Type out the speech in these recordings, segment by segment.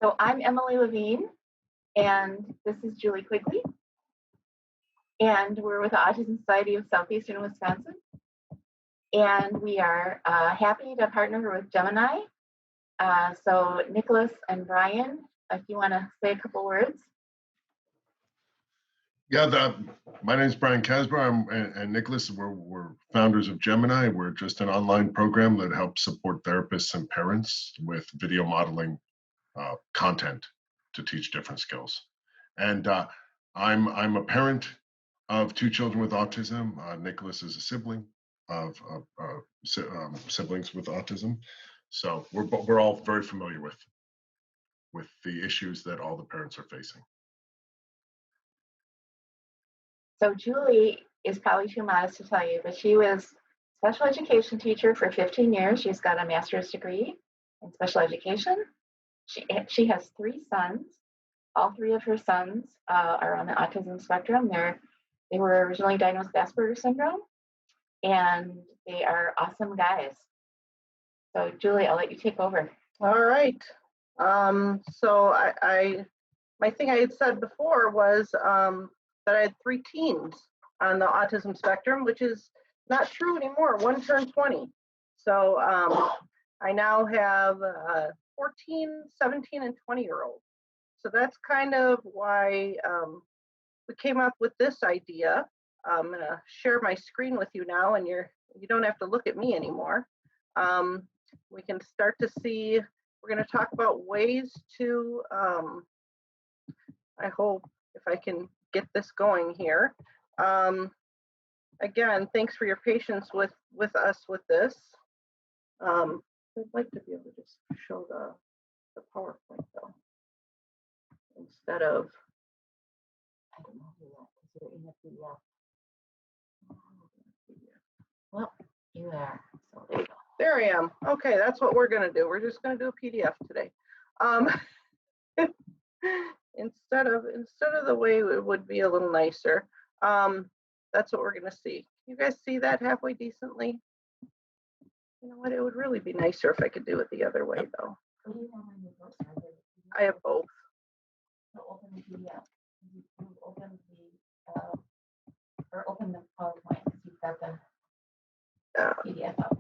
So I'm Emily Levine, and this is Julie Quigley, and we're with the Autism Society of Southeastern Wisconsin, and we are happy to partner with Gemini. So Nicholas and Brian, if you want to say a couple words. Yeah, my name is Brian Casper. And Nicholas. We're founders of Gemini. We're just an online program that helps support therapists and parents with video modeling content to teach different skills. And I'm a parent of 2 children with autism. Nicholas is a sibling of siblings with autism. So we're all very familiar with the issues that all the parents are facing. So Julie is probably too modest to tell you, but she was a special education teacher for 15 years. She's got a master's degree in special education. She has 3 sons. All 3 of her sons are on the autism spectrum. They were originally diagnosed with Asperger's syndrome, and they are awesome guys. So Julie, I'll let you take over. All right. So my thing I had said before was that I had 3 teens on the autism spectrum, which is not true anymore. One turned 20. So I now have 14, 17, and 20-year-olds. So that's kind of why we came up with this idea. I'm going to share my screen with you now, and you don't have to look at me anymore. We can start to see, we're going to talk about ways to, I hope if I can get this going here. Again, thanks for your patience with us with this. I'd like to be able to just show the PowerPoint though, instead of, I don't know who that is. You're in the PDF. Well, you are. So there you go. There I am. Okay, that's what we're going to do. We're just going to do a PDF today. Instead of the way it would be a little nicer. That's what we're going to see. You guys see that halfway decently? You know what? It would really be nicer if I could do it the other way, though. I have both. So open the PDF. You open or open the PowerPoint because you've got the PDF up.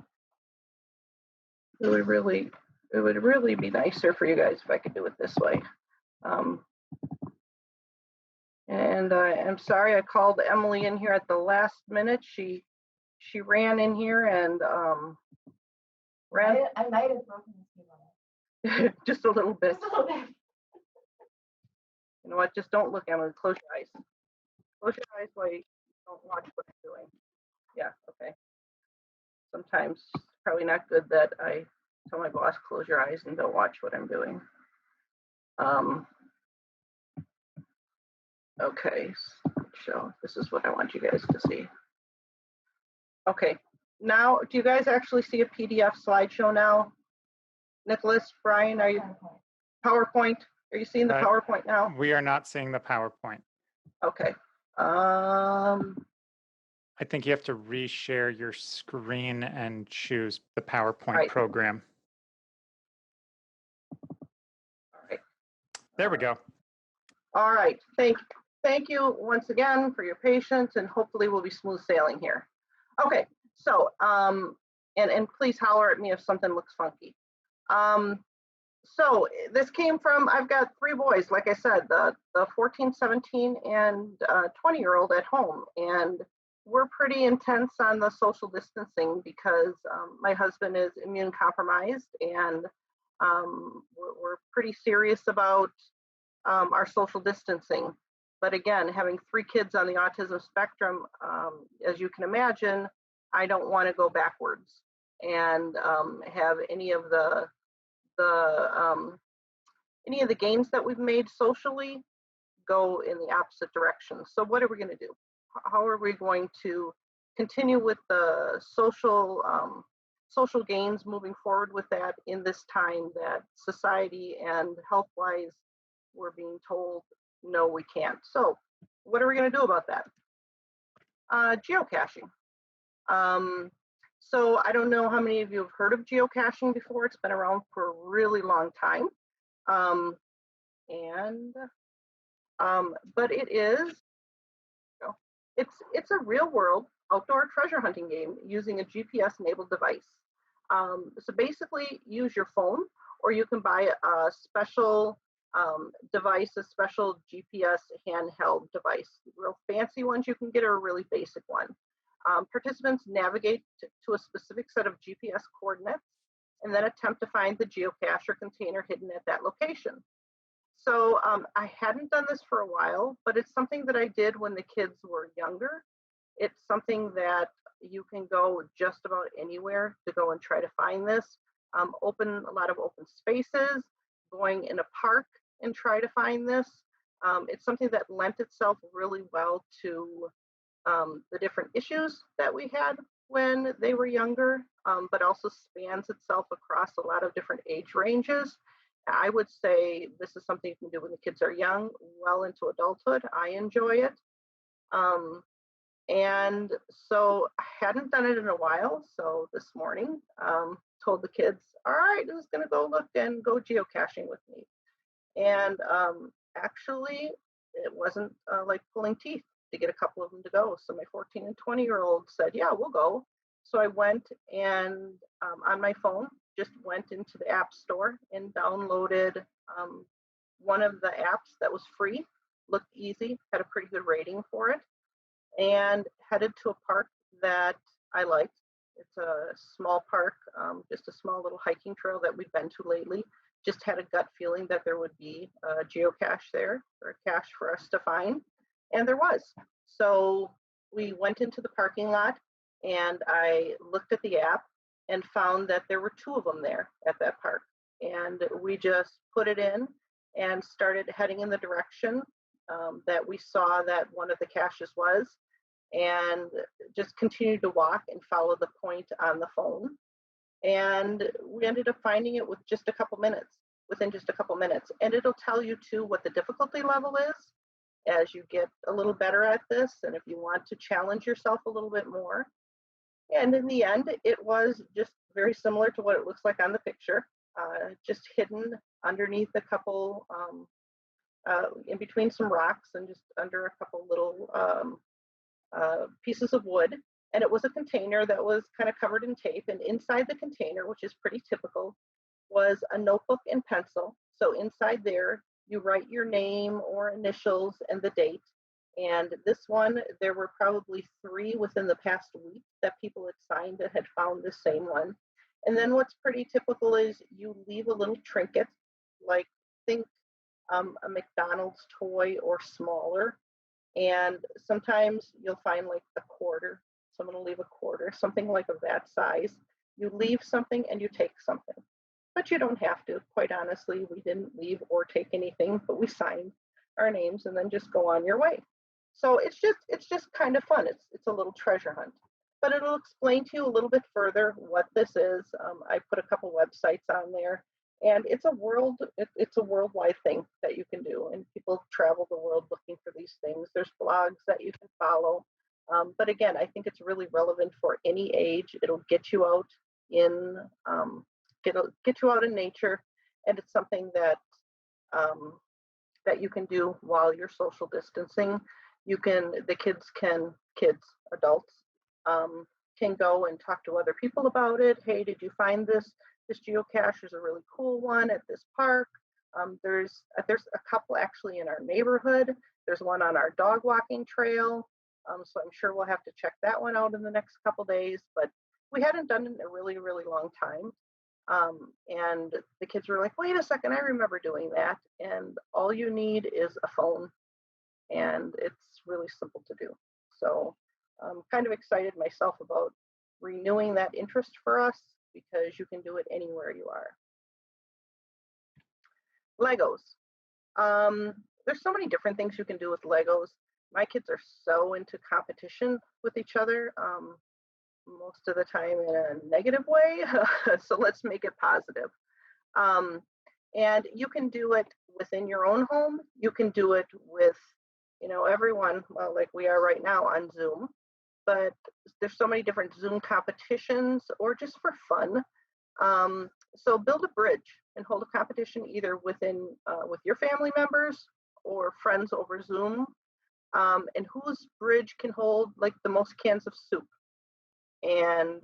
It would really be nicer for you guys if I could do it this way. And I'm sorry I called Emily in here at the last minute. She ran in here and ran. I might have broken the table. Just a little bit. Just a little bit. You know what? Just don't look, Emily. Close your eyes. Close your eyes while you don't watch what I'm doing. Yeah, okay. Sometimes it's probably not good that I tell my boss, close your eyes and don't watch what I'm doing. Okay, so this is what I want you guys to see. Okay, now, do you guys actually see a PDF slideshow now? Nicholas, Brian, are you? PowerPoint? Are you seeing the PowerPoint now? We are not seeing the PowerPoint. Okay. I think you have to reshare your screen and choose the PowerPoint program. All right. There we go. All right. Thank you once again for your patience, and hopefully we'll be smooth sailing here. Okay. So, and please holler at me if something looks funky. So this came from, I've got 3 boys, like I said, the 14, 17, and 20-year-old at home. And we're pretty intense on the social distancing because my husband is immune compromised, and we're pretty serious about our social distancing. But again, having 3 kids on the autism spectrum, as you can imagine, I don't want to go backwards and have any of the gains that we've made socially go in the opposite direction. So what are we going to do? How are we going to continue with the social gains moving forward with that in this time that society and health-wise we're being told, no, we can't. So what are we going to do about that? Geocaching. So I don't know how many of you have heard of geocaching before. It's been around for a really long time. And but it is, it's a real world outdoor treasure hunting game using a GPS enabled device. So basically, use your phone, or you can buy a special device, a special GPS handheld device. Real fancy ones you can get, or a really basic one. Participants navigate to a specific set of GPS coordinates and then attempt to find the geocache or container hidden at that location. So I hadn't done this for a while, but it's something that I did when the kids were younger. It's something that you can go just about anywhere to go and try to find this. A lot of open spaces, going in a park and try to find this. It's something that lent itself really well to the different issues that we had when they were younger, but also spans itself across a lot of different age ranges. I would say this is something you can do when the kids are young, well into adulthood. I enjoy it. And so I hadn't done it in a while. So this morning, told the kids, all right, who's going to go look and go geocaching with me? And actually, it wasn't like pulling teeth to get a couple of them to go. So my 14 and 20-year-old said, yeah, we'll go. So I went and on my phone, just went into the app store and downloaded one of the apps that was free, looked easy, had a pretty good rating for it, and headed to a park that I liked. It's a small park, just a small little hiking trail that we've been to lately. Just had a gut feeling that there would be a geocache there, or a cache for us to find, and there was. So we went into the parking lot and I looked at the app and found that there were 2 of them there at that park. And we just put it in and started heading in the direction that we saw that one of the caches was, and just continued to walk and follow the point on the phone. And we ended up finding it within just a couple minutes. And it'll tell you too what the difficulty level is as you get a little better at this, and if you want to challenge yourself a little bit more. And in the end, it was just very similar to what it looks like on the picture, just hidden underneath a couple, in between some rocks and just under a couple little pieces of wood. And it was a container that was kind of covered in tape. And inside the container, which is pretty typical, was a notebook and pencil. So inside there, you write your name or initials and the date. And this one, there were probably 3 within the past week that people had signed that had found the same one. And then what's pretty typical is you leave a little trinket, like think a McDonald's toy or smaller. And sometimes you'll find like a quarter. Someone will leave a quarter, something like of that size. You leave something and you take something. But you don't have to. Quite honestly, we didn't leave or take anything, but we signed our names and then just go on your way. So it's just kind of fun. It's a little treasure hunt, but it'll explain to you a little bit further what this is. I put a couple websites on there, and it's a worldwide thing that you can do, and people travel the world looking for these things. There's blogs that you can follow, but again, I think it's really relevant for any age. It'll get you out in get you out in nature, and it's something that that you can do while you're social distancing. Adults can go and talk to other people about it. Hey, did you find this geocache? Is a really cool one at this park. There's a couple actually in our neighborhood. There's one on our dog walking trail. So I'm sure we'll have to check that one out in the next couple days, but we hadn't done it in a really, really long time. And the kids were like, wait a second, I remember doing that. And all you need is a phone, and it's really simple to do. So I'm kind of excited myself about renewing that interest for us, because you can do it anywhere you are. Legos. There's so many different things you can do with Legos. My kids are so into competition with each other, most of the time in a negative way. So let's make it positive. And you can do it within your own home. You can do it with, everyone, well, like we are right now on Zoom. But there's so many different Zoom competitions, or just for fun. So build a bridge and hold a competition either within with your family members or friends over Zoom, and whose bridge can hold like the most cans of soup. And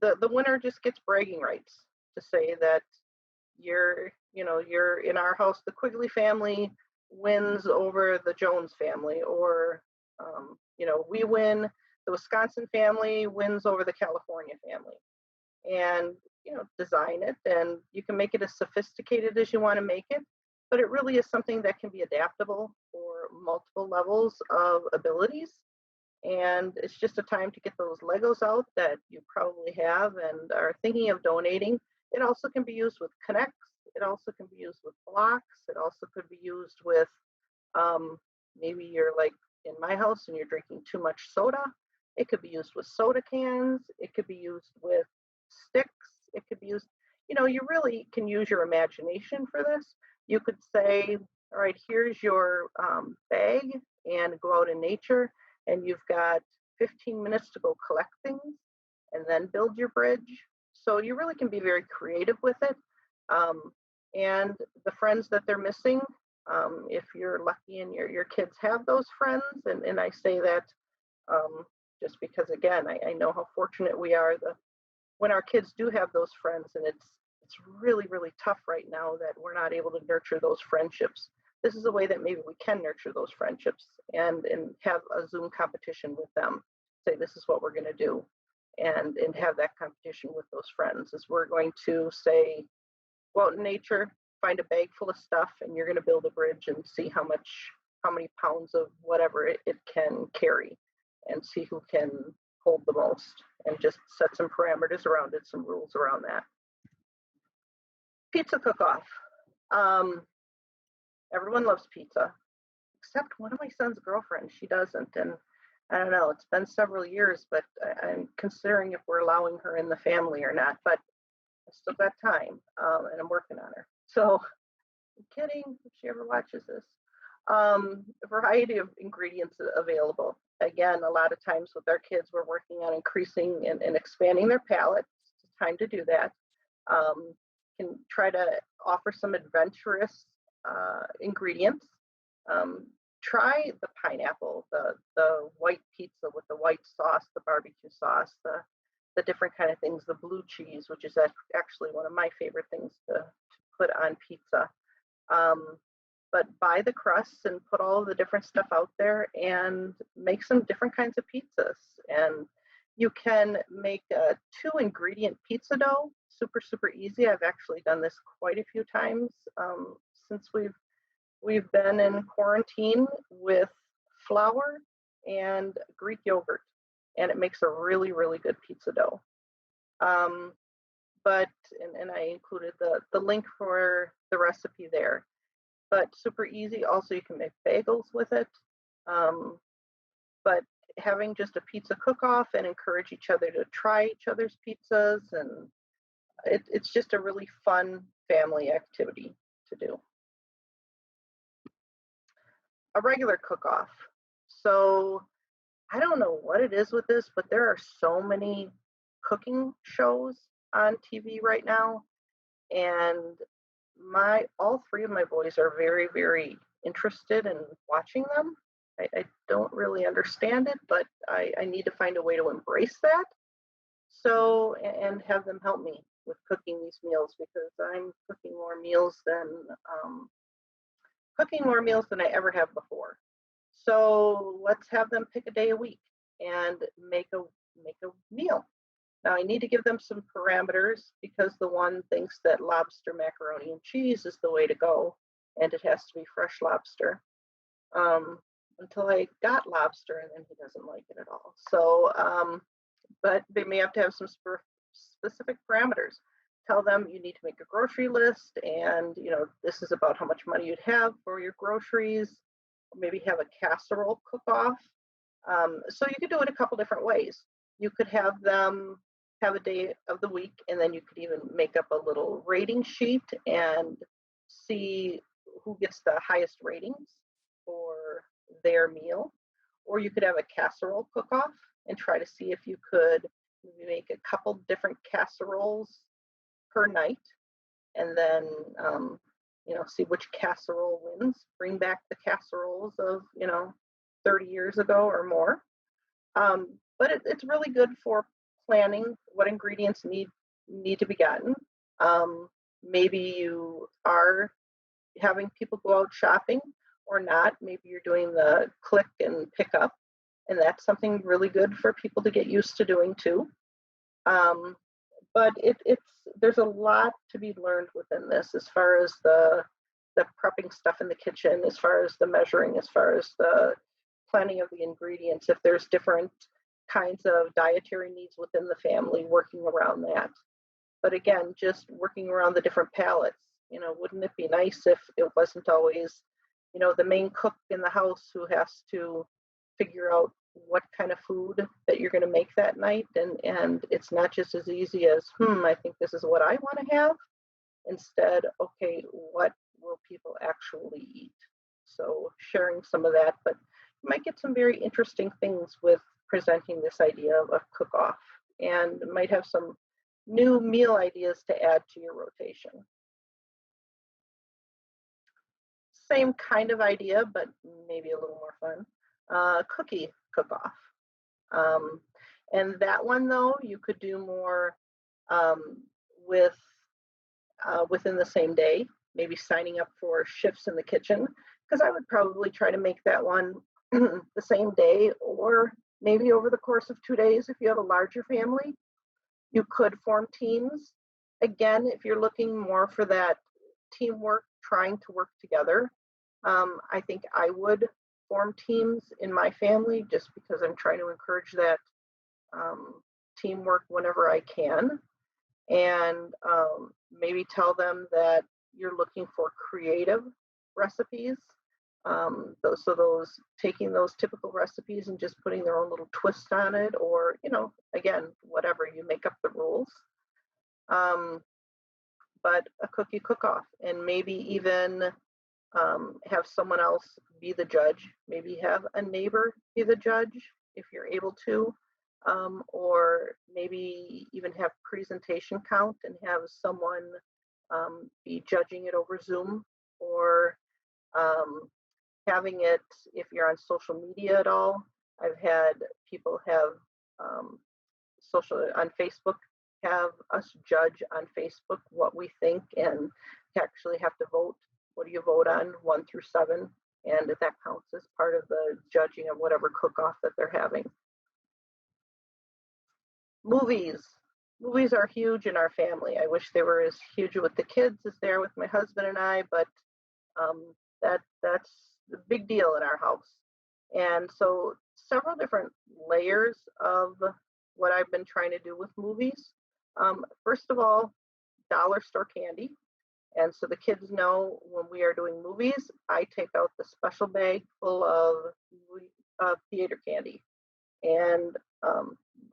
the winner just gets bragging rights to say that you're in our house, the Quigley family wins over the Jones family, or we win, the Wisconsin family wins over the California family. And design it, and you can make it as sophisticated as you want to make it, but it really is something that can be adaptable for multiple levels of abilities. And it's just a time to get those Legos out that you probably have and are thinking of donating. It also can be used with Connects. It also can be used with blocks. It also could be used with maybe you're like in my house and you're drinking too much soda. It could be used with soda cans. It could be used with sticks. It could be used, you really can use your imagination for this. You could say, all right, here's your bag, and go out in nature, and you've got 15 minutes to go collect things and then build your bridge. So you really can be very creative with it. And the friends that they're missing, if you're lucky and your kids have those friends, and I say that just because, again, I know how fortunate we are when our kids do have those friends, and it's really, really tough right now that we're not able to nurture those friendships. This is a way that maybe we can nurture those friendships and have a Zoom competition with them. Say, this is what we're going to do, and have that competition with those friends. Is we're going to say, go out in nature, find a bag full of stuff, and you're going to build a bridge and see how many pounds of whatever it can carry, and see who can hold the most, and just set some parameters around it, some rules around that. Pizza cook-off. Everyone loves pizza, except one of my son's girlfriends. She doesn't, and I don't know, it's been several years, but I'm considering if we're allowing her in the family or not, but I still got time, and I'm working on her. So, I'm kidding, if she ever watches this. A variety of ingredients available. Again, a lot of times with our kids, we're working on increasing and expanding their palate. It's time to do that. Can try to offer some adventurous ingredients. Try the pineapple, the white pizza with the white sauce, the barbecue sauce, the different kind of things, the blue cheese, which is actually one of my favorite things to put on pizza. But buy the crusts and put all of the different stuff out there and make some different kinds of pizzas. And you can make a 2-ingredient pizza dough, super, super easy. I've actually done this quite a few times since we've been in quarantine, with flour and Greek yogurt, and it makes a really, really good pizza dough. But I included the link for the recipe there. But super easy. Also, you can make bagels with it. But having just a pizza cook-off and encourage each other to try each other's pizzas, and it's just a really fun family activity to do. A regular cook-off. So I don't know what it is with this, but there are so many cooking shows on TV right now, and all 3 of my boys are very, very interested in watching them. I don't really understand it, but I need to find a way to embrace that. So, and have them help me with cooking these meals, because I'm cooking more meals than I ever have before. So let's have them pick a day a week and make a meal. Now, I need to give them some parameters, because the one thinks that lobster macaroni and cheese is the way to go, and it has to be fresh lobster. Until I got lobster, and then he doesn't like it at all. So, but they may have to have some specific parameters. Tell them you need to make a grocery list, and this is about how much money you'd have for your groceries. Maybe have a casserole cook-off. So you could do it a couple different ways. You could have them have a day of the week, and then you could even make up a little rating sheet and see who gets the highest ratings for their meal. Or you could have a casserole cook-off and try to see if you could maybe make a couple different casseroles per night, and then see which casserole wins. Bring back the casseroles of 30 years ago or more. But it's really good for planning what ingredients need to be gotten. Maybe you are having people go out shopping or not. Maybe you're doing the click and pick up, and that's something really good for people to get used to doing too. But there's a lot to be learned within this, as far as the prepping stuff in the kitchen, as far as the measuring, as far as the planning of the ingredients, if there's different kinds of dietary needs within the family, working around that. But again, just working around the different palettes. Wouldn't it be nice if it wasn't always, the main cook in the house who has to figure out what kind of food that you're going to make that night, and it's not just as easy as, I think this is what I want to have. Instead, okay, what will people actually eat? So sharing some of that, but you might get some very interesting things with presenting this idea of a cook-off, and might have some new meal ideas to add to your rotation. Same kind of idea, but maybe a little more fun. Cookie cook-off. And that one, though, you could do more within the same day, maybe signing up for shifts in the kitchen, because I would probably try to make that one the same day, or maybe over the course of 2 days if you have a larger family. You could form teams. Again, if you're looking more for that teamwork, trying to work together, I think I would form teams in my family, just because I'm trying to encourage that teamwork whenever I can. And maybe tell them that you're looking for creative recipes. Those taking those typical recipes and just putting their own little twist on it, or again, whatever, you make up the rules. But a cookie cook-off, and maybe even have someone else be the judge. Maybe have a neighbor be the judge if you're able to, or maybe even have presentation count and have someone be judging it over Zoom, or having it, if you're on social media at all. I've had people have on Facebook, have us judge on Facebook what we think, and actually have to vote. What do you vote on, 1 through 7? And if that counts as part of the judging of whatever cook-off that they're having. Movies. Movies are huge in our family. I wish they were as huge with the kids as they are with my husband and I, but that's a big deal in our house. And so several different layers of what I've been trying to do with movies. First of all, dollar store candy. And so the kids know when we are doing movies, I take out the special bag full of theater candy. And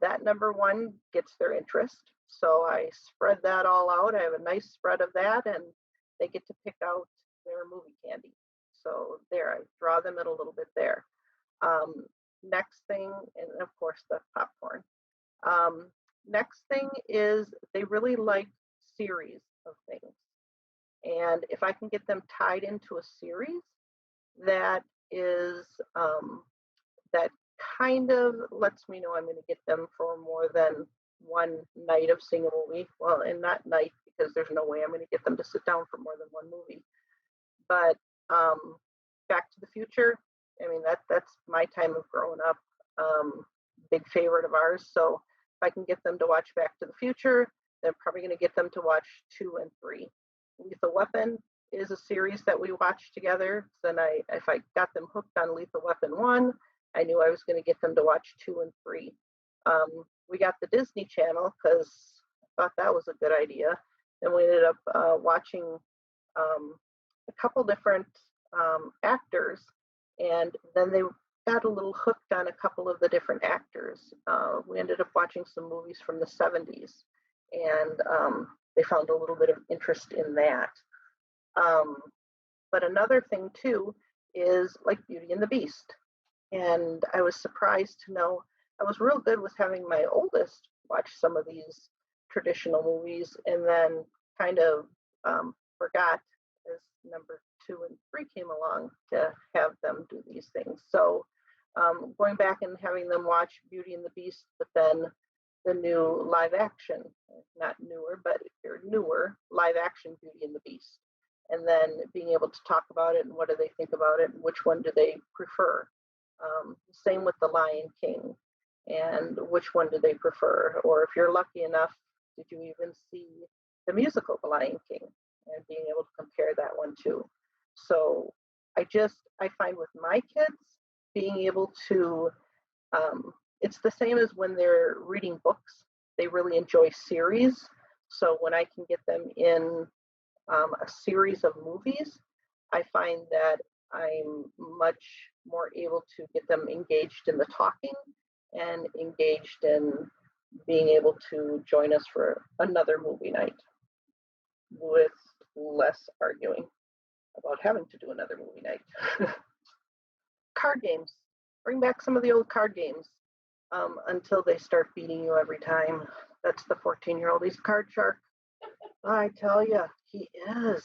that number one gets their interest. So I spread that all out. I have a nice spread of that, and they get to pick out their movie candy. So there, I draw them in a little bit there. Next thing, and of course the popcorn. Next thing is they really like series of things. And if I can get them tied into a series, that is, that kind of lets me know I'm going to get them for more than one night of seeing a movie. Well, and not night, because there's no way I'm going to get them to sit down for more than one movie. But Back to the Future, I mean, that's my time of growing up. Big favorite of ours. So if I can get them to watch Back to the Future, then I'm probably going to get them to watch 2 and 3. Lethal Weapon is a series that we watched together. So then if I got them hooked on Lethal Weapon 1, I knew I was going to get them to watch 2 and 3. We got the Disney Channel because I thought that was a good idea. Then we ended up watching a couple different actors, and then they got a little hooked on a couple of the different actors. We ended up watching some movies from the 70s, and they found a little bit of interest in that. But another thing too is like Beauty and the Beast. And I was surprised to know I was real good with having my oldest watch some of these traditional movies, and then kind of forgot as number 2 and 3 came along to have them do these things. So going back and having them watch Beauty and the Beast, but then the new live action, not newer, but newer live action Beauty and the Beast. And then being able to talk about it and what do they think about it and which one do they prefer. Same with the Lion King and which one do they prefer. Or if you're lucky enough, did you even see the musical The Lion King, and being able to compare that one too. So I find with my kids being able to, it's the same as when they're reading books. They really enjoy series. So when I can get them in a series of movies, I find that I'm much more able to get them engaged in the talking and engaged in being able to join us for another movie night with less arguing about having to do another movie night. Card games. Bring back some of the old card games until they start beating you every time. That's the 14-year-old. He's a card shark. I tell you, he is.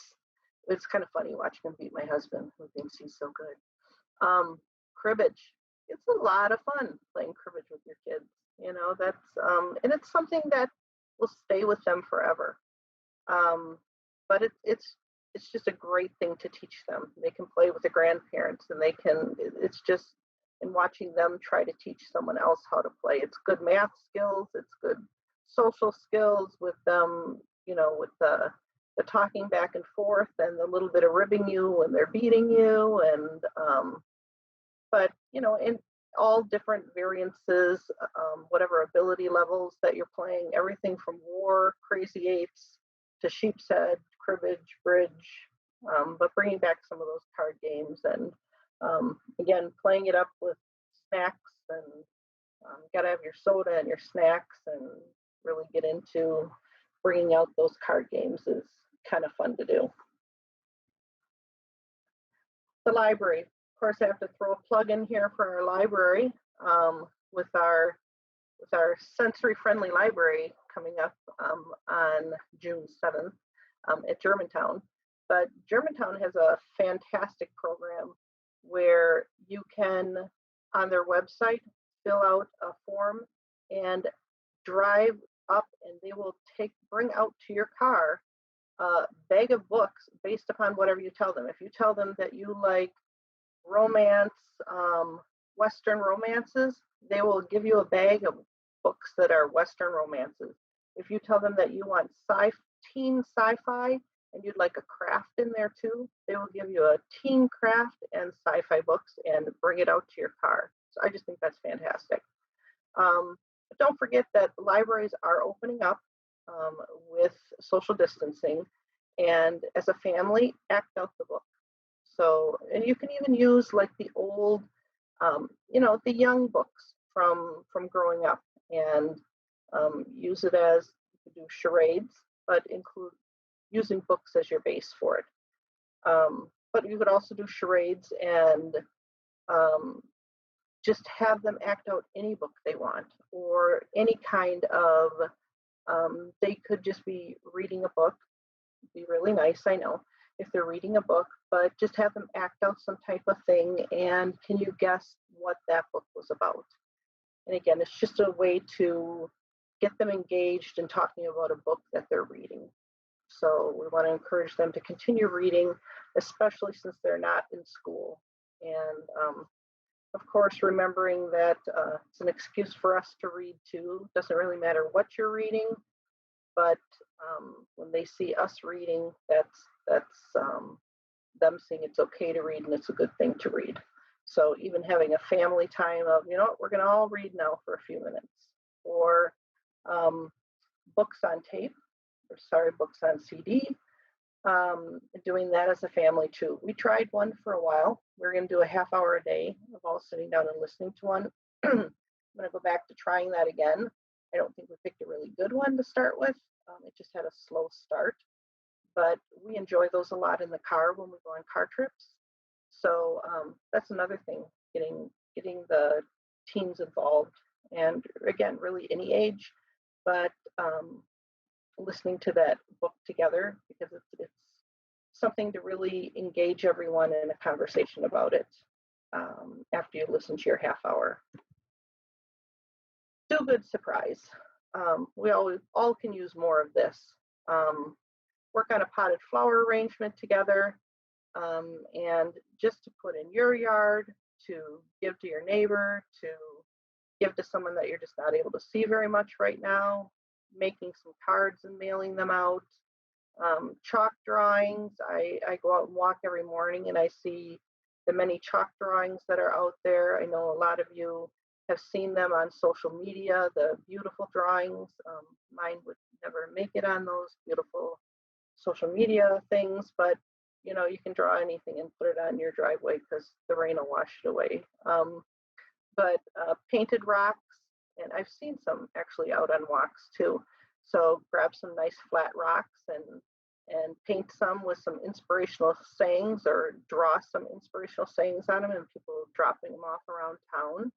It's kind of funny watching him beat my husband, who thinks he's so good. Cribbage. It's a lot of fun playing cribbage with your kids. You know, that's and it's something that will stay with them forever. But it's just a great thing to teach them. They can play with the grandparents, and it's just in watching them try to teach someone else how to play. It's good math skills. It's good social skills with them, you know, with the talking back and forth and the little bit of ribbing you when they're beating you. And, but, you know, in all different variances, whatever ability levels that you're playing, everything from War, Crazy Eights, to Sheep's Head, Cribbage, Bridge, but bringing back some of those card games and, again, playing it up with snacks and got to have your soda and your snacks and really get into bringing out those card games is kind of fun to do. The library. Of course, I have to throw a plug in here for our library with our sensory-friendly library coming up on June 7th at Germantown. But Germantown has a fantastic program where you can, on their website, fill out a form and drive up, and they will bring out to your car a bag of books based upon whatever you tell them. If you tell them that you like romance, Western romances, they will give you a bag of books that are Western romances. If you tell them that you want teen sci-fi and you'd like a craft in there too, they will give you a teen craft and sci-fi books and bring it out to your car. So I just think that's fantastic. But don't forget that libraries are opening up with social distancing, and as a family, act out the book. So, and you can even use like the old, you know, the young books from growing up, and use it as, you could do charades, but include using books as your base for it. But you could also do charades and just have them act out any book they want, or any kind of, they could just be reading a book. It'd be really nice, I know, if they're reading a book, but just have them act out some type of thing, and can you guess what that book was about? And again, it's just a way to get them engaged in talking about a book that they're reading. So we want to encourage them to continue reading, especially since they're not in school. And of course, remembering that it's an excuse for us to read too. Doesn't really matter what you're reading, but when they see us reading, that's them saying it's okay to read and it's a good thing to read. So even having a family time of, you know what, we're going to all read now for a few minutes, or books on tape, books on CD, doing that as a family too. We tried one for a while. We're going to do a half hour a day of all sitting down and listening to one. I'm going to go back to trying that again. I don't think we picked a really good one to start with. It just had a slow start, but we enjoy those a lot in the car when we go on car trips. So that's another thing, getting the teens involved, and again, really any age, but listening to that book together, because it's something to really engage everyone in a conversation about it after you listen to your half hour. Do good surprise. We all can use more of this. Work on a potted flower arrangement together, and just to put in your yard, to give to your neighbor, to give to someone that you're just not able to see very much right now, making some cards and mailing them out. Chalk drawings. I go out and walk every morning and I see the many chalk drawings that are out there. I know a lot of you have seen them on social media, the beautiful drawings. Mine would never make it on those beautiful social media things, but you know, you can draw anything and put it on your driveway because the rain will wash it away. But painted rocks, and I've seen some actually out on walks too. So grab some nice flat rocks and paint some with some inspirational sayings, or draw some inspirational sayings on them, and people dropping them off around town.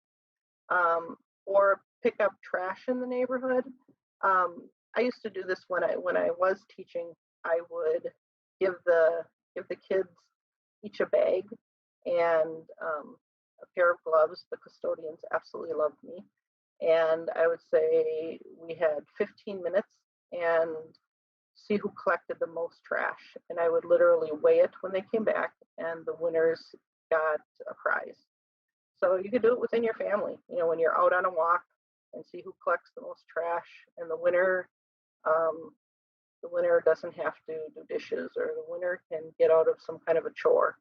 Or pick up trash in the neighborhood. I used to do this when I was teaching. I would give the kids each a bag and a pair of gloves. The custodians absolutely loved me. And I would say we had 15 minutes and see who collected the most trash. And I would literally weigh it when they came back, and the winners got a prize. So you could do it within your family, you know, when you're out on a walk, and see who collects the most trash, and the winner doesn't have to do dishes, or the winner can get out of some kind of a chore,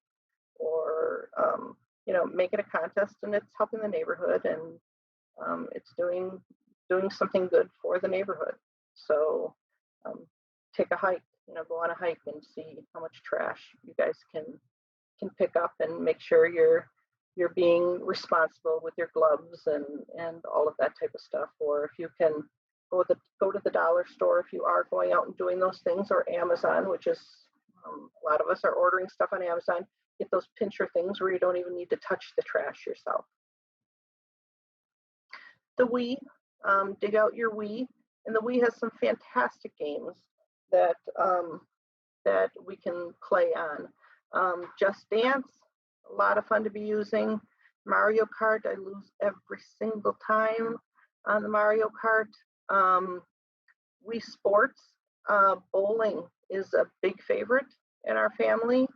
or you know, make it a contest, and it's helping the neighborhood, and it's doing something good for the neighborhood. So take a hike, you know, go on a hike and see how much trash you guys can pick up, and make sure you're being responsible with your gloves and all of that type of stuff. Or if you can go to the dollar store if you are going out and doing those things, or Amazon, which is a lot of us are ordering stuff on Amazon. Get those pincher things where you don't even need to touch the trash yourself. The Wii, dig out your Wii, and the Wii has some fantastic games that that we can play on. Just Dance, a lot of fun to be using. Mario Kart, I lose every single time on the Mario Kart. Wii Sports, bowling is a big favorite in our family.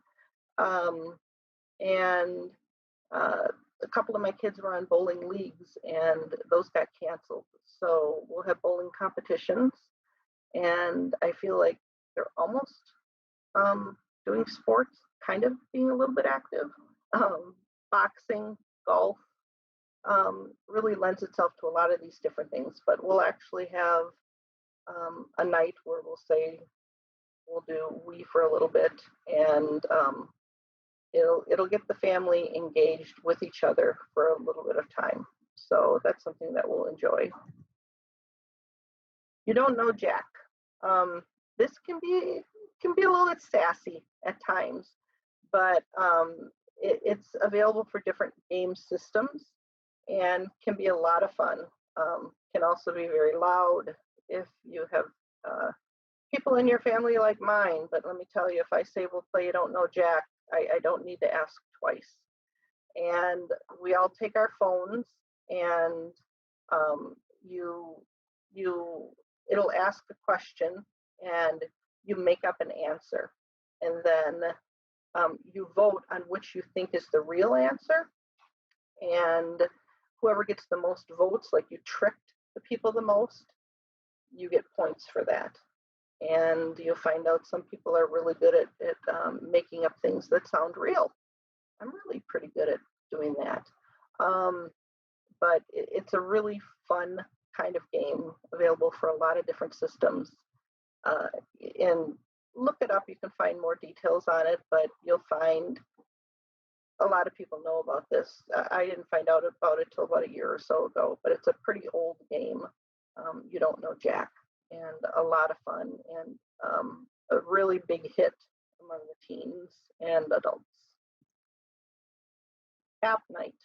And a couple of my kids were on bowling leagues, and those got canceled. So we'll have bowling competitions, and I feel like they're almost doing sports, kind of being a little bit active. Boxing, golf, really lends itself to a lot of these different things. But we'll actually have a night where we'll say we'll do Wii for a little bit, and it'll get the family engaged with each other for a little bit of time. So that's something that we'll enjoy. You don't know Jack. This can be a little bit sassy at times, but it's available for different game systems and can be a lot of fun. Can also be very loud if you have people in your family like mine. But let me tell you, if I say we'll play You Don't Know Jack, I don't need to ask twice. And we all take our phones, and it'll ask a question, and you make up an answer, and then you vote on which you think is the real answer, and whoever gets the most votes, like you tricked the people the most, you get points for that. And you'll find out some people are really good at making up things that sound real. I'm really pretty good at doing that. But it's a really fun kind of game, available for a lot of different systems. And look it up, you can find more details on it, but you'll find a lot of people know about this. I didn't find out about it till about a year or so ago, but it's a pretty old game. You Don't Know Jack, and a lot of fun, and a really big hit among the teens and adults. App night,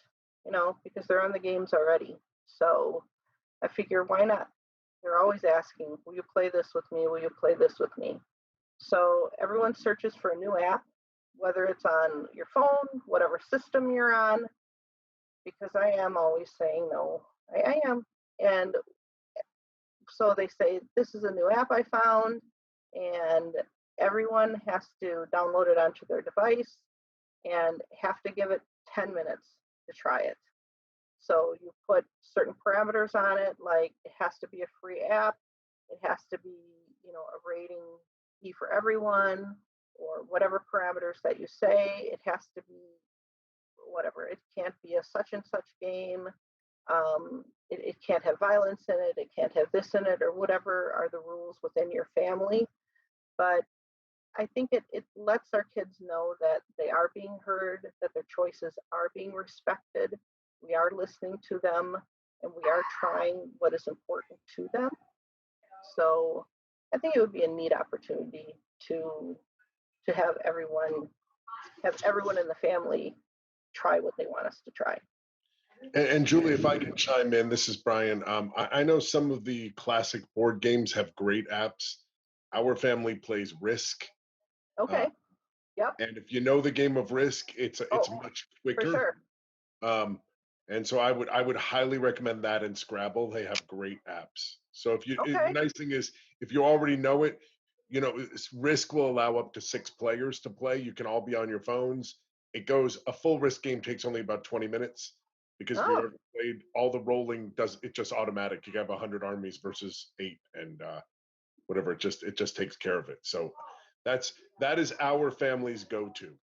you know, because they're on the games already. So I figure, why not? they're always asking, will you play this with me? Will you play this with me? So everyone searches for a new app, whether it's on your phone, whatever system you're on, because I am always saying no, I am. And so they say, this is a new app I found, and everyone has to download it onto their device and have to give it 10 minutes to try it. So you put certain parameters on it, like it has to be a free app, it has to be, a rating E for everyone, or whatever parameters that you say. It has to be whatever. It can't be a such and such game. It can't have violence in it. It can't have this in it, or whatever are the rules within your family. But I think it lets our kids know that they are being heard, that their choices are being respected. We are listening to them, and we are trying what is important to them. So I think it would be a neat opportunity to have everyone in the family try what they want us to try. And Julie, if I can chime in, this is Brian. I know some of the classic board games have great apps. Our family plays Risk. Okay. Yep. And if you know the game of Risk, it's much quicker. For sure. And so I would highly recommend that and Scrabble. They have great apps. So if you, the nice thing is, if you already know it, Risk will allow up to 6 players to play. You can all be on your phones. A full Risk game takes only about 20 minutes because if you've ever played, all the rolling it just automatic. You have 100 armies versus 8 and whatever. It just takes care of it. So that is our family's go-to.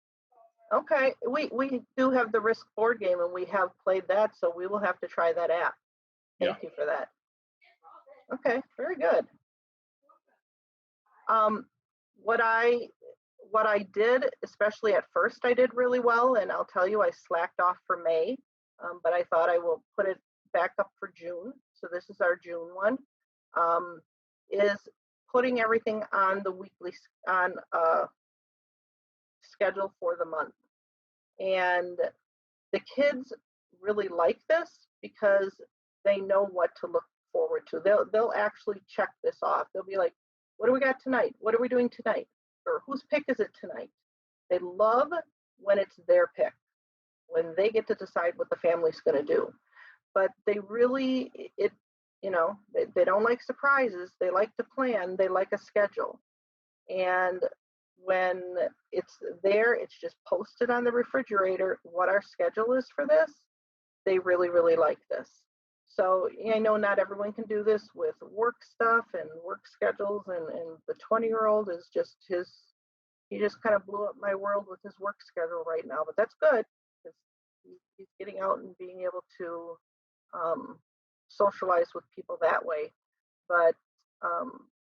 Okay, we do have the Risk board game, and we have played that, so we will have to try that app. Thank you for that. Okay, very good. What I did, especially at first, I did really well, and I'll tell you, I slacked off for May, but I thought I will put it back up for June. So this is our June one. Is putting everything on the weekly schedule for the month. And the kids really like this because they know what to look forward to. They'll actually check this off. They'll be like, what do we got tonight? What are we doing tonight? Or whose pick is it tonight? They love when it's their pick, when they get to decide what the family's going to do. But they really, they don't like surprises. They like to plan. They like a schedule. And when it's there, it's just posted on the refrigerator what our schedule is for this. They really, really like this. So I know not everyone can do this with work stuff and work schedules, and the 20-year-old is just he just kind of blew up my world with his work schedule right now, but that's good because he's getting out and being able to socialize with people that way. But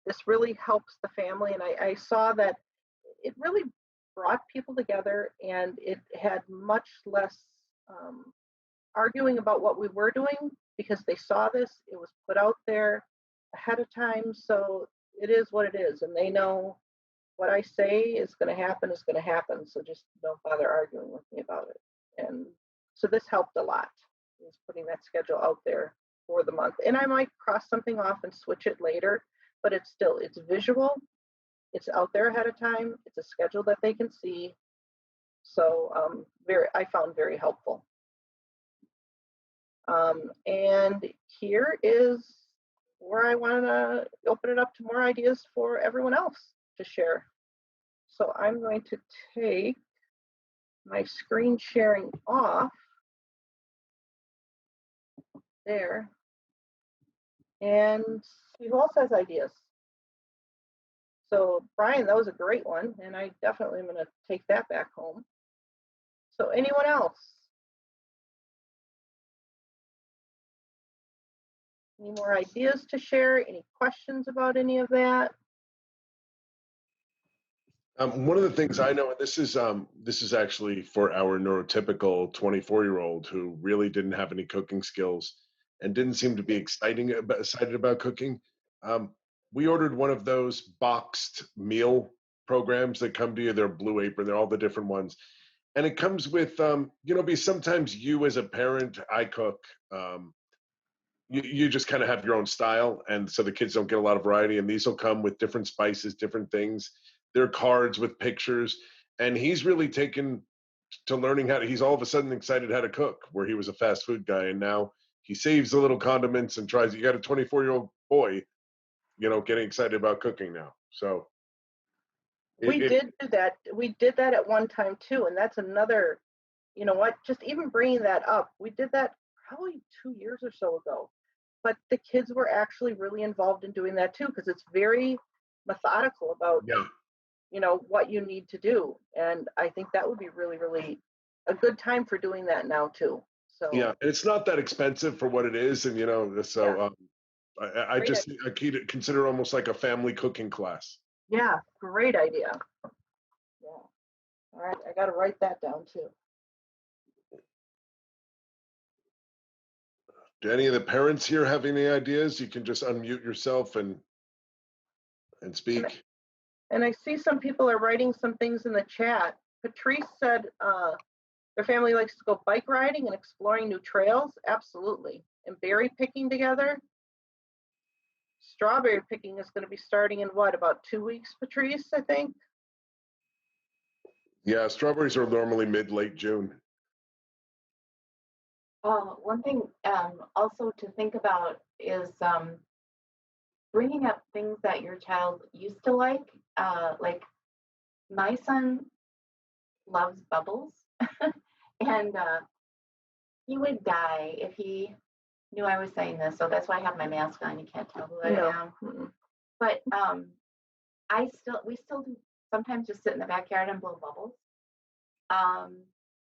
this really helps the family, and I saw that it really brought people together, and it had much less arguing about what we were doing because they saw this. It was put out there ahead of time, so it is what it is, and they know what I say is going to happen is going to happen, so just don't bother arguing with me about it. And so this helped a lot, is putting that schedule out there for the month. And I might cross something off and switch it later, but it's visual. It's out there ahead of time. It's a schedule that they can see. So I found very helpful. And here is where I want to open it up to more ideas for everyone else to share. So I'm going to take my screen sharing off there and see who else has ideas. So Brian, that was a great one, and I definitely am going to take that back home. So anyone else? Any more ideas to share? Any questions about any of that? One of the things I know, and this is actually for our neurotypical 24-year-old who really didn't have any cooking skills and didn't seem to be excited about cooking. We ordered one of those boxed meal programs that come to you. They're Blue Apron. They're all the different ones. And it comes with, because sometimes you as a parent, I cook, you just kind of have your own style, and so the kids don't get a lot of variety. And these will come with different spices, different things. They're cards with pictures, and he's really taken to learning how to. He's all of a sudden excited how to cook, where he was a fast food guy, and now he saves the little condiments and tries. You got a 24-year-old boy, getting excited about cooking now. So We did do that. We did that at one time too, and that's another. You know what? Just even bringing that up, we did that probably 2 years or so ago. But the kids were actually really involved in doing that too, because it's very methodical about what you need to do, and I think that would be really, really a good time for doing that now too. So yeah, and it's not that expensive for what it is, and so I great just I consider it almost like a family cooking class. Yeah, great idea. Yeah. All right, I got to write that down too. Do any of the parents here have any ideas? You can just unmute yourself and speak. And I see some people are writing some things in the chat. Patrice said their family likes to go bike riding and exploring new trails. Absolutely. And berry picking together. Strawberry picking is going to be starting in what, about 2 weeks, Patrice, I think? Yeah, strawberries are normally mid-late June. One thing also to think about is bringing up things that your child used to like. Like my son loves bubbles, and he would die if he knew I was saying this. So that's why I have my mask on. You can't tell who I am. Mm-hmm. But we still do sometimes just sit in the backyard and blow bubbles.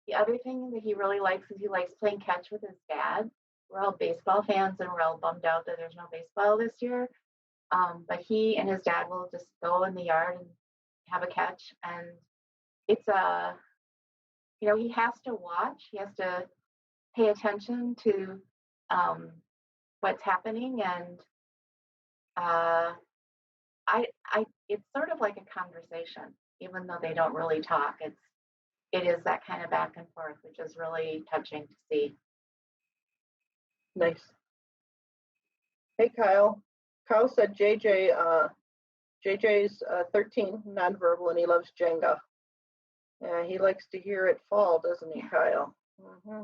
The other thing that he really likes is he likes playing catch with his dad. We're all baseball fans, and we're all bummed out that there's no baseball this year. But he and his dad will just go in the yard and have a catch, and it's he has to watch. He has to pay attention to what's happening, and it's sort of like a conversation, even though they don't really talk. It is that kind of back and forth, which is really touching to see. Nice. Hey, Kyle. Kyle said JJ's 13, nonverbal, and he loves Jenga. Yeah, he likes to hear it fall, doesn't he, Kyle? Mm-hmm.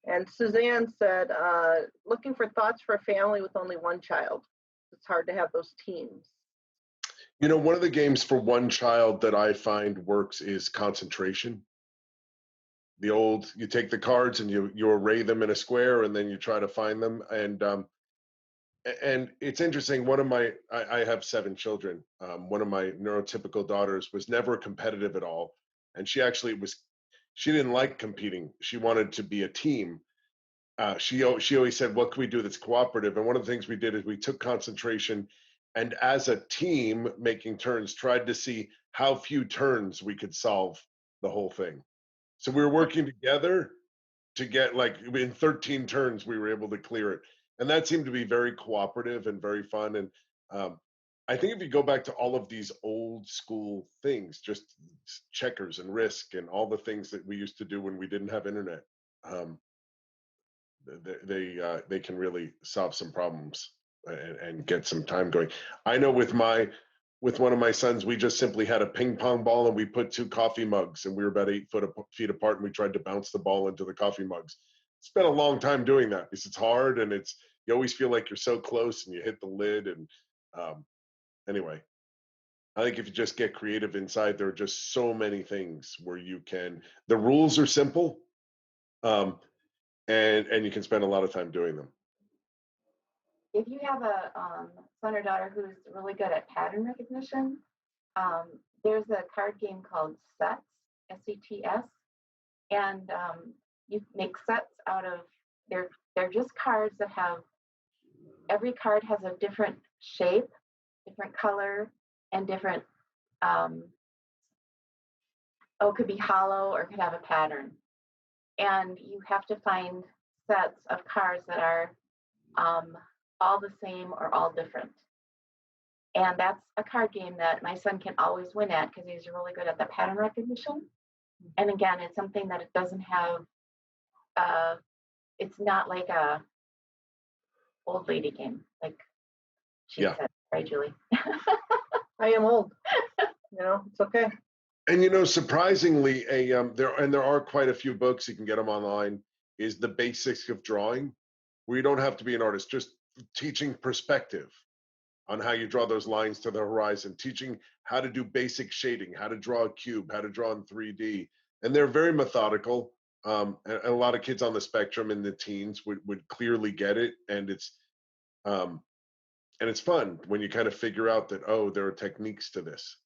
And Suzanne said, looking for thoughts for a family with only one child. It's hard to have those teams. One of the games for one child that I find works is concentration. You take the cards and you array them in a square, and then you try to find them. And it's interesting. I have 7 children. One of my neurotypical daughters was never competitive at all, and she didn't like competing. She wanted to be a team. She always said, "What can we do that's cooperative?" And one of the things we did is we took concentration, and as a team, making turns, tried to see how few turns we could solve the whole thing. So we were working together to get, like, in 13 turns, we were able to clear it. And that seemed to be very cooperative and very fun. And I think if you go back to all of these old school things, just checkers and Risk and all the things that we used to do when we didn't have internet, they can really solve some problems and get some time going. I know with one of my sons, we just simply had a ping pong ball, and we put 2 coffee mugs, and we were about 8 feet apart, and we tried to bounce the ball into the coffee mugs. Spent a long time doing that because it's hard, and you always feel like you're so close, and you hit the lid. And anyway, I think if you just get creative inside, there are just so many things where the rules are simple, and you can spend a lot of time doing them. If you have a son or daughter who's really good at pattern recognition, there's a card game called Sets, S-E-T-S, and you make sets out of, they're just cards that every card has a different shape, different color, and different, it could be hollow or it could have a pattern. And you have to find sets of cards that are all the same or all different. And that's a card game that my son can always win at because he's really good at the pattern recognition. And again, it's something that it doesn't have, it's not like a old lady game, like she Yeah. said. Right, Julie? I am old. It's okay. And surprisingly, there are quite a few books, you can get them online, is The Basics of Drawing, where you don't have to be an artist, just teaching perspective on how you draw those lines to the horizon, teaching how to do basic shading, how to draw a cube, how to draw in 3D. And they're very methodical. And a lot of kids on the spectrum in the teens would clearly get it. And it's fun when you kind of figure out that, oh, there are techniques to this.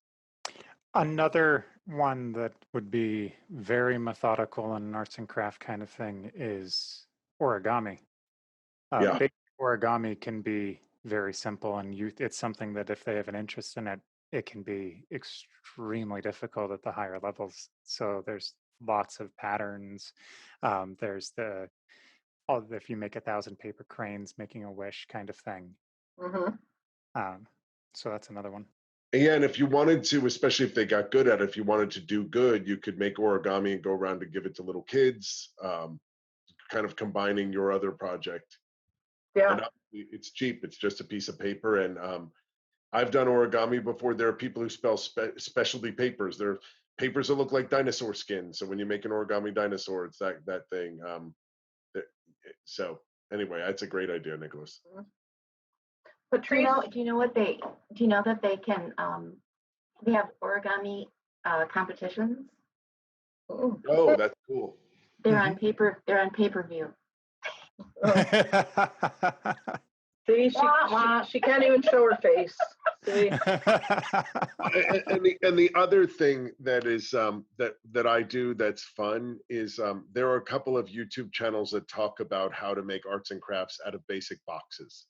Another one that would be very methodical and an arts and craft kind of thing is origami. Yeah. Basic origami can be very simple, and it's something that if they have an interest in it, it can be extremely difficult at the higher levels. So there's lots of patterns. There's if you make 1,000 paper cranes, making a wish kind of thing. Mm-hmm. So that's another one. Yeah, and if you wanted to, especially if they got good at it, if you wanted to do good, you could make origami and go around and give it to little kids, kind of combining your other project. Yeah. And it's cheap. It's just a piece of paper. And I've done origami before. There are people who spell specialty papers. There are papers that look like dinosaur skin. So when you make an origami dinosaur, it's that thing. So anyway, that's a great idea, Nicholas. Patrice, Do you know that they can they have origami competitions? Oh, that's cool. They're on pay-per-view. See, she can't even show her face. See? And the other thing that is that I do that's fun is there are a couple of YouTube channels that talk about how to make arts and crafts out of basic boxes.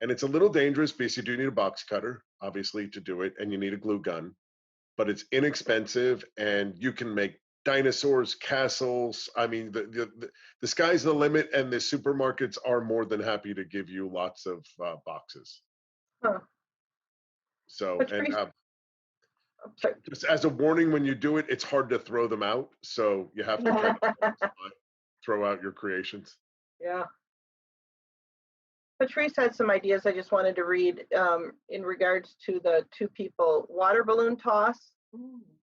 And it's a little dangerous because you do need a box cutter, obviously, to do it, and you need a glue gun, but it's inexpensive, and you can make dinosaurs, castles. I mean, the sky's the limit, and the supermarkets are more than happy to give you lots of boxes. So, and just as a warning, when you do it, it's hard to throw them out. So you have to kind of throw out your creations. Yeah. Patrice had some ideas I just wanted to read in regards to the 2 people. Water balloon toss.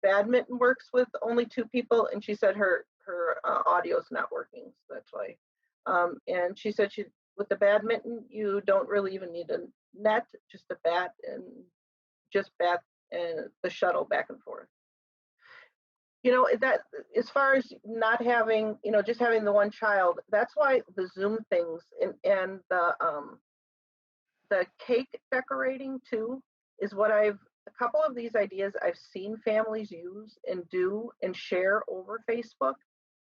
Badminton works with only 2 people, and she said her audio's not working, so that's why. And she said with the badminton, you don't really even need a net, just a bat and the shuttle back and forth. That as far as not having, just having the one child, that's why the Zoom things and the cake decorating too is what a couple of these ideas I've seen families use and do and share over Facebook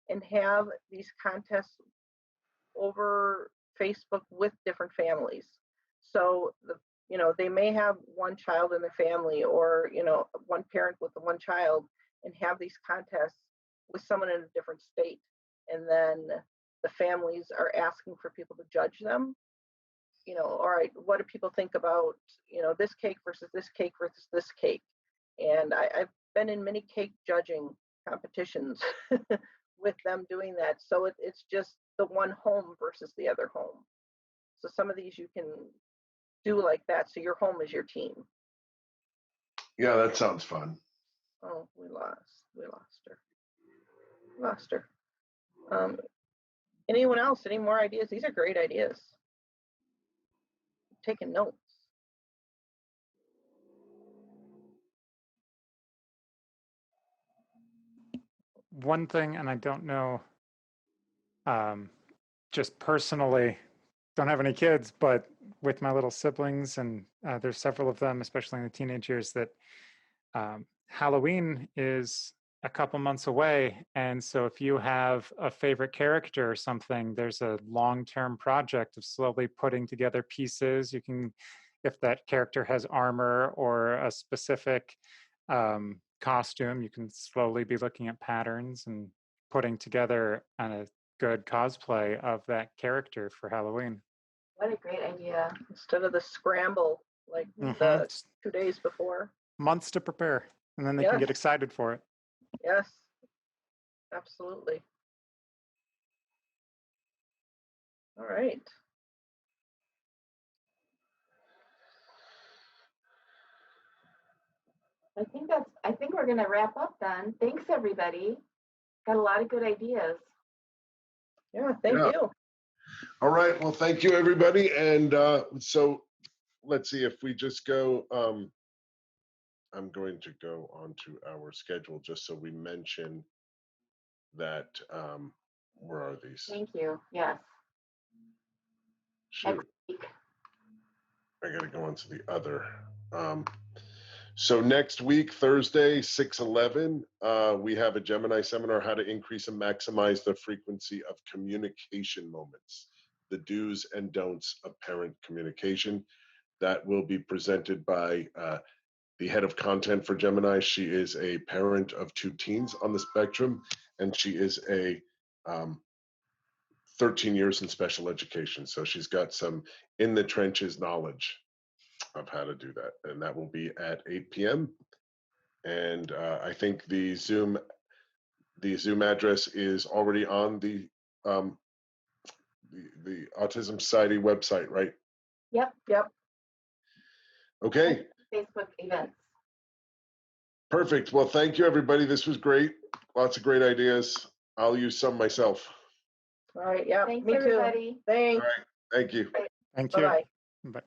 and have these contests over Facebook with different families. So they may have one child in their family or, one parent with the one child and have these contests with someone in a different state. And then the families are asking for people to judge them. All right, what do people think about, this cake versus this cake versus this cake? And I've been in many cake judging competitions with them doing that. So it's just the one home versus the other home. So some of these you can do like that. So your home is your team. Yeah, that sounds fun. Oh, we lost her. Anyone else? Any more ideas? These are great ideas. Taking notes. One thing, and I don't know, just personally, don't have any kids, but with my little siblings, and there's several of them, especially in the teenage years, that Halloween is a couple months away. And so if you have a favorite character or something, there's a long-term project of slowly putting together pieces. You can, if that character has armor or a specific costume, you can slowly be looking at patterns and putting together a good cosplay of that character for Halloween. What a great idea. Instead of the scramble, like the 2 days before. Months to prepare, and then they can get excited for it. Yes, absolutely. All right. I think we're going to wrap up then. Thanks, everybody. Got a lot of good ideas. Yeah, thank Yeah. you. All right. Well, thank you, everybody. And so let's see if we just go. I'm going to go onto our schedule just so we mention that. Where are these? Thank you. Yes. Shoot. Next week. I got to go into the other. So next week, Thursday, 6/11, we have a Gemini seminar, how to increase and maximize the frequency of communication moments, the do's and don'ts of parent communication. That will be presented by the head of content for Gemini. She is a parent of 2 teens on the spectrum, and she is a 13 years in special education. So she's got some in the trenches knowledge of how to do that. And that will be at 8 p.m. And I think the Zoom address is already on the Autism Society website, right? Yep. Okay. Facebook events. Perfect. Well, thank you, everybody. This was great. Lots of great ideas. I'll use some myself. All right. Yeah. Thanks, Me too. everybody. Thanks. All right. Thank you. Thank you. Bye-bye. Bye.